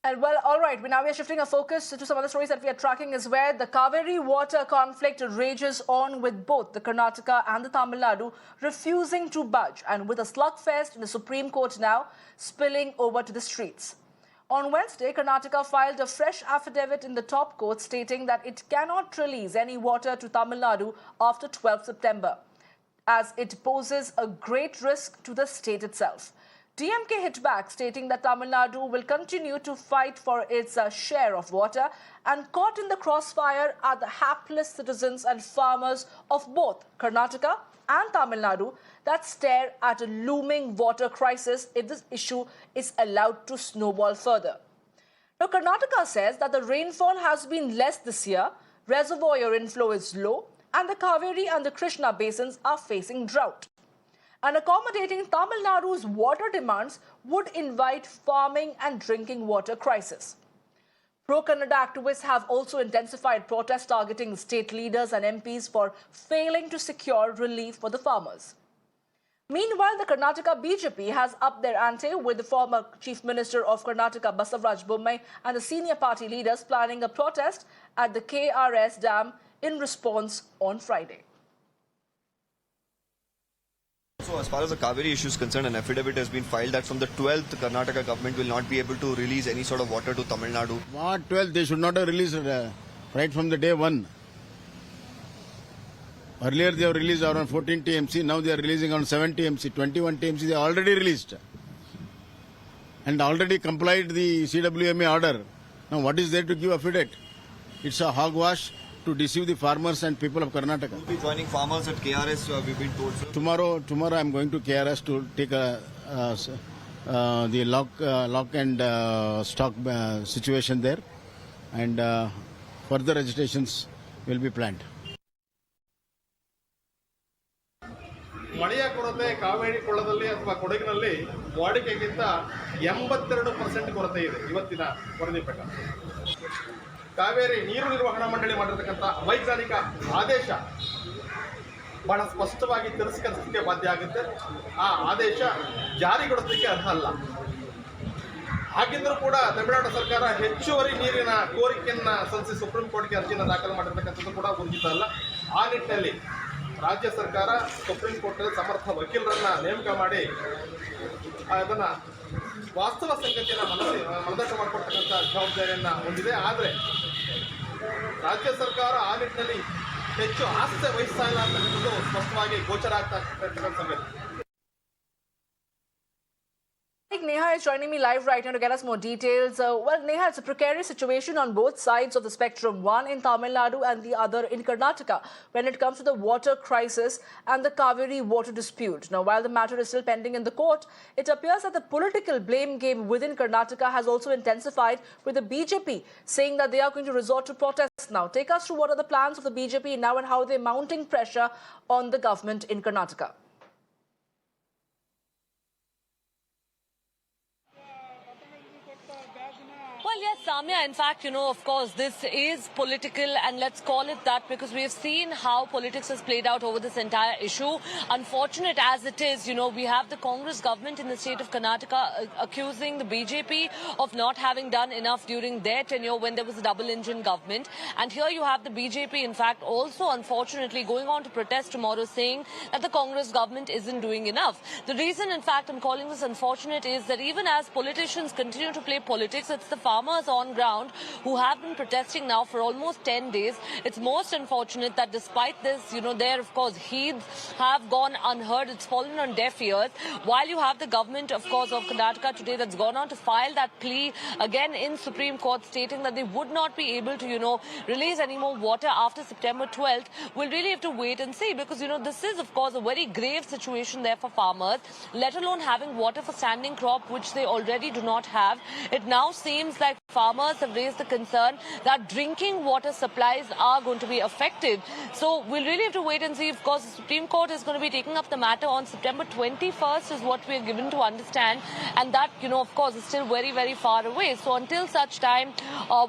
And well, all right, now we are shifting our focus to some other stories that we are tracking as well. The Cauvery water conflict rages on with both the Karnataka and the Tamil Nadu refusing to budge, and with a slugfest in the Supreme Court now spilling over to the streets. On Wednesday, Karnataka filed a fresh affidavit in the top court stating that it cannot release any water to Tamil Nadu after 12 September, as it poses a great risk to the state itself. DMK hit back, stating that Tamil Nadu will continue to fight for its share of water, and caught in the crossfire are the hapless citizens and farmers of both Karnataka and Tamil Nadu that stare at a looming water crisis if this issue is allowed to snowball further. Now, Karnataka says that the rainfall has been less this year, reservoir inflow is low, and the Cauvery and the Krishna basins are facing drought. And accommodating Tamil Nadu's water demands would invite farming and drinking water crisis. Pro-Kannada activists have also intensified protests targeting state leaders and MPs for failing to secure relief for the farmers. Meanwhile, the Karnataka BJP has upped their ante, with the former Chief Minister of Karnataka, Basavaraj Bommai, and the senior party leaders planning a protest at the KRS Dam in response on Friday. So as far as the Cauvery issue is concerned, an affidavit has been filed that from the 12th, Karnataka government will not be able to release any sort of water to Tamil Nadu. What 12th? They should not have released right from the day one. Earlier they have released around 14 TMC, now they are releasing around 7 TMC, 21 TMC they already released. And already complied the CWMA order. Now what is there to give affidavit? It's a hogwash to deceive the farmers and people of Karnataka. You will be joining farmers at KRS, we've been told, sir. Tomorrow I am going to KRS to take the lock and stock situation there, and further agitations will be planned. ಮಳೆಯ ಕೊರತೆ ಕಾವೇರಿ ಕೊಳ್ಳದಲ್ಲಿ ಅಥವಾ ಕೊಡಗಿನಲ್ಲಿ ವಾಡಿಕೆಗಿಂತ 82% ಕೊರತೆ ಇದೆ ಇವತ್ತಿನ ವರದಿ ಪ್ರಕಾರ. ಕಾವೇರಿ ನೀರು ನಿರ್ವಹಣಾ ಮಂಡಳಿ ಮಾಡಿರತಕ್ಕಂಥ ವೈಜ್ಞಾನಿಕ ಆದೇಶ ಬಹಳ ಸ್ಪಷ್ಟವಾಗಿ ತಿರಸ್ಕರಿಸಲಿಕ್ಕೆ ಬಾಧ್ಯ ಆಗುತ್ತೆ. ಆ ಆದೇಶ ಜಾರಿಗೊಳಿಸಲಿಕ್ಕೆ ಅರ್ಹ ಅಲ್ಲ. ಹಾಗಿದ್ದರೂ ಕೂಡ ತಮಿಳುನಾಡು ಸರ್ಕಾರ ಹೆಚ್ಚುವರಿ ನೀರಿನ ಕೋರಿಕೆಯನ್ನು ಸಲ್ಲಿಸಿ ಸುಪ್ರೀಂ ಕೋರ್ಟ್ಗೆ ಅರ್ಜಿಯನ್ನು ದಾಖಲು ಮಾಡಿರತಕ್ಕಂಥದ್ದು ಕೂಡ ಉಚಿತ ಅಲ್ಲ. ಆ ನಿಟ್ಟಿನಲ್ಲಿ ರಾಜ್ಯ ಸರ್ಕಾರ ಸುಪ್ರೀಂ ಕೋರ್ಟ್ನಲ್ಲಿ ಸಮರ್ಥ ವಕೀಲರನ್ನ ನೇಮಕ ಮಾಡಿ ಅದನ್ನು ವಾಸ್ತವ ಸಂಗತಿಯನ್ನು ಮನದಟ್ಟು ಮಾಡಿಕೊಡ್ತಕ್ಕಂಥ ಜವಾಬ್ದಾರಿಯನ್ನು ಹೊಂದಿದೆ. ಆದರೆ ರಾಜ್ಯ ಸರ್ಕಾರ ಆ ನಿಟ್ಟಿನಲ್ಲಿ ಹೆಚ್ಚು ಆಸ್ಥೆ ವಹಿಸ್ತಾ ಇಲ್ಲ ಅಂತಕ್ಕಂಥದ್ದು ಸ್ಪಷ್ಟವಾಗಿ ಗೋಚರ ಆಗ್ತಾ ಇರ್ತಕ್ಕಂಥ ಸಂಗತಿ. Neha is joining me live right now to get us more details. Well, Neha, it's a precarious situation on both sides of the spectrum, one in Tamil Nadu and the other in Karnataka, when it comes to the water crisis and the Cauvery water dispute. Now, while the matter is still pending in the court, it appears that the political blame game within Karnataka has also intensified, with the BJP saying that they are going to resort to protests now. Take us through what are the plans of the BJP now and how they're mounting pressure on the government in Karnataka. Well, yes, Samya, in fact, of course, this is political, and let's call it that, because we have seen how politics has played out over this entire issue. Unfortunate as it is, we have the Congress government in the state of Karnataka accusing the BJP of not having done enough during their tenure when there was a double-engine government. And here you have the BJP, in fact, also unfortunately going on to protest tomorrow, saying that the Congress government isn't doing enough. The reason, in fact, I'm calling this unfortunate is that even as politicians continue to play politics, it's the farmers on ground who have been protesting now for almost 10 days. It's most unfortunate that despite this, their, of course, heeds have gone unheard. It's fallen on deaf ears. While you have the government, of course, of Karnataka today that's gone on to file that plea again in Supreme Court, stating that they would not be able to, release any more water after September 12th, we'll really have to wait and see, because, this is, of course, a very grave situation there for farmers, let alone having water for standing crop, which they already do not have. It now seems like farmers have raised the concern that drinking water supplies are going to be affected. So we'll really have to wait and see. Of course, the Supreme Court is going to be taking up the matter on September 21st is what we are given to understand. And that, of course, is still very, very far away. So until such time,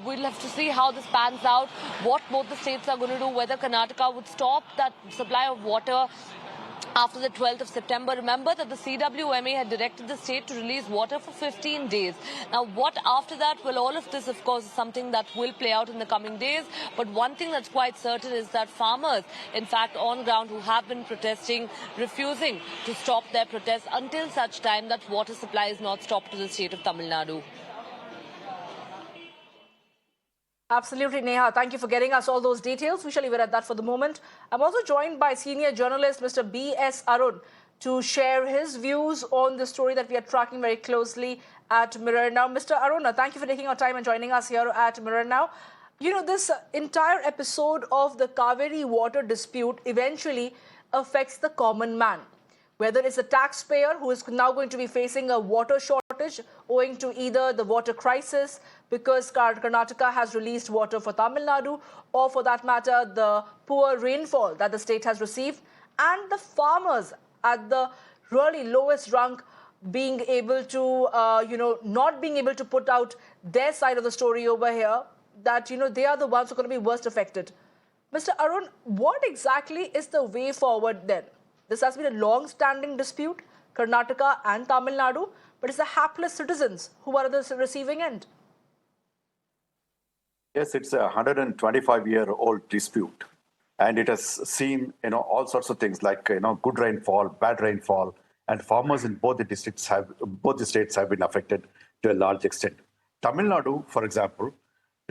we'll have to see how this pans out, what both the states are going to do, whether Karnataka would stop that supply of water after the 12th of September. Remember that the CWMA had directed the state to release water for 15 days. Now, what after that? Well, all of this, of course, is something that will play out in the coming days. But one thing that's quite certain is that farmers, in fact, on ground who have been protesting, refusing to stop their protests until such time that water supply is not stopped to the state of Tamil Nadu. Absolutely, Neha. Thank you for getting us all those details. We shall leave it at that for the moment. I'm also joined by senior journalist Mr. B.S. Arun to share his views on the story that we are tracking very closely at Mirror Now. Mr. Arun, thank you for taking our time and joining us here at Mirror Now. You know, this entire episode of the Cauvery water dispute eventually affects the common man. Whether it's a taxpayer who is now going to be facing a water shortage owing to either the water crisis because Karnataka has released water for Tamil Nadu, or for that matter, the poor rainfall that the state has received, and the farmers at the really lowest rung being able to, not being able to put out their side of the story over here, that, they are the ones who are going to be worst affected. Mr. Arun, what exactly is the way forward then? This has been a long-standing dispute, Karnataka and Tamil Nadu, but it's the hapless citizens who are at the receiving end. Yes, it's a 125-year-old dispute, and it has seen, all sorts of things like, good rainfall, bad rainfall, and farmers in both the states have been affected to a large extent. Tamil Nadu, for example,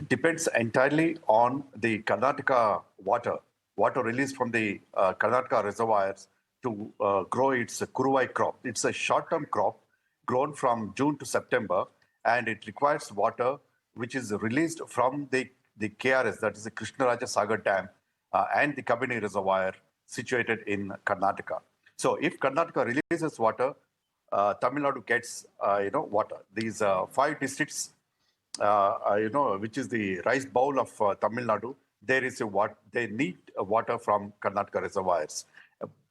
depends entirely on the Karnataka water released from the Karnataka reservoirs to grow its Kuruvai crop. It's a short-term crop grown from June to September, and it requires water which is released from the KRS, that is the Krishnaraja Sagar Dam, and the Cauvery Reservoir situated in Karnataka. So if Karnataka releases water, Tamil Nadu gets, water. These 5 districts, which is the rice bowl of Tamil Nadu, they need water from Karnataka reservoirs.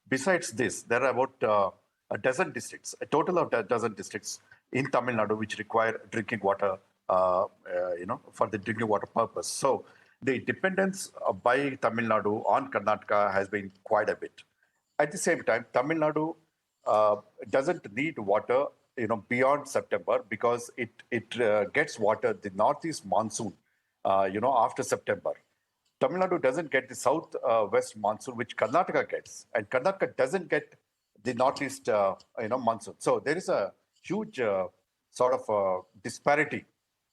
Besides this, there are about a dozen districts, a total of a dozen districts in Tamil Nadu which require drinking water, for the drinking water purpose. So the dependence by Tamil Nadu on Karnataka has been quite a bit. At the same time, Tamil Nadu doesn't need water, beyond September, because it gets water, the northeast monsoon, after September. Tamil Nadu doesn't get the south-west monsoon, which Karnataka gets, and Karnataka doesn't get the northeast, monsoon. So there is a huge disparity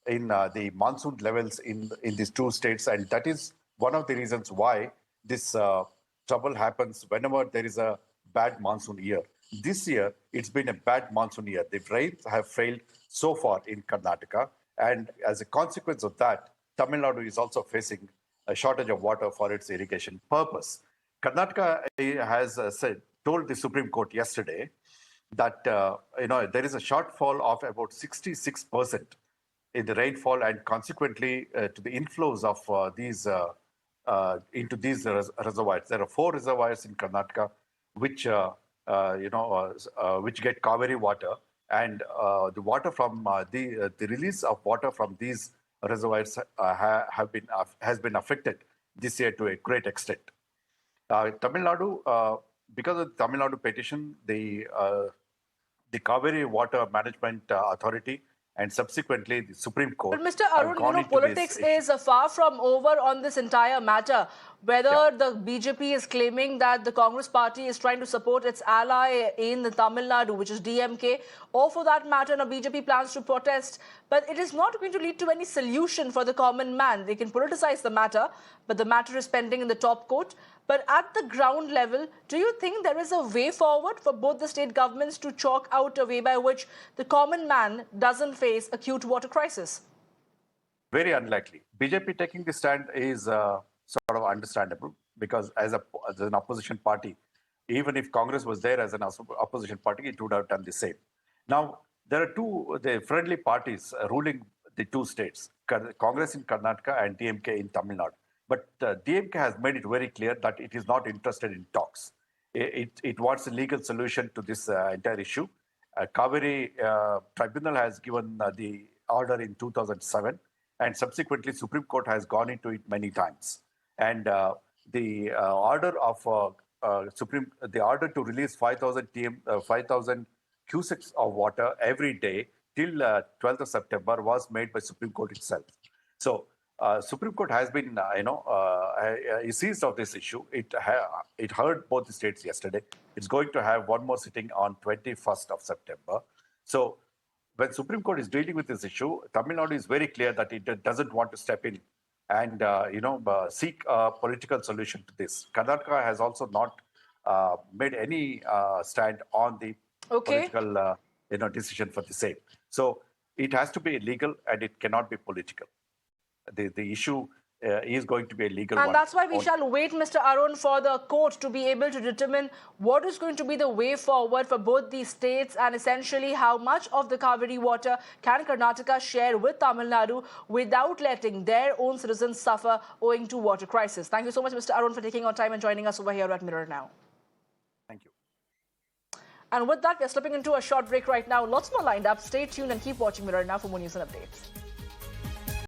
in the monsoon levels in these two states, and that is one of the reasons why this trouble happens whenever there is a bad monsoon year. This year, it's been a bad monsoon year. The rains have failed so far in Karnataka, and as a consequence of that, Tamil Nadu is also facing a shortage of water for its irrigation purpose. Karnataka has told the Supreme Court yesterday that there is a shortfall of about 66% in the rainfall, and consequently to the inflows of these into these reservoirs. There are 4 reservoirs in Karnataka which which get Cauvery water, and the water from the release of water from these reservoirs has been affected this year to a great extent. Tamil Nadu, because of the Tamil Nadu petition, the Cauvery Water Management Authority and subsequently the Supreme Court. But Mr. Arun, politics is far from over on this entire matter. Whether the BJP is claiming that the Congress party is trying to support its ally in the Tamil Nadu, which is DMK, or for that matter, BJP plans to protest, but it is not going to lead to any solution for the common man. They can politicize the matter, but the matter is pending in the top court. But at the ground level, do you think there is a way forward for both the state governments to chalk out a way by which the common man doesn't face acute water crisis? Very unlikely. BJP taking the stand is sort of understandable, because as an opposition party, even if Congress was there as an opposition party, it would have done the same. Now, there are the friendly parties ruling the 2 states, Congress in Karnataka and DMK in Tamil Nadu. But DMK has made it very clear that it is not interested in talks. It wants a legal solution to this entire issue. Cauvery Tribunal has given the order in 2007, and subsequently Supreme Court has gone into it many times. And the order of the order to release 5,000 cusecs of water every day till 12th of September was made by Supreme Court itself. So Supreme Court has been, seized of this issue. It heard both the states yesterday. It's going to have one more sitting on 21st of September. So when Supreme Court is dealing with this issue, Tamil Nadu is very clear that it doesn't want to step in and seek a political solution to this. Karnataka has also not made any stand on the political decision for the same. So it has to be legal and it cannot be political. The issue is going to be a legal one. And that's why we shall wait, Mr. Arun, for the court to be able to determine what is going to be the way forward for both these states and essentially how much of the Cauvery water can Karnataka share with Tamil Nadu without letting their own citizens suffer owing to water crisis. Thank you so much, Mr. Arun, for taking our time and joining us over here at Mirror Now. Thank you. And with that, we're slipping into a short break right now. Lots more lined up. Stay tuned and keep watching Mirror Now for more news and updates.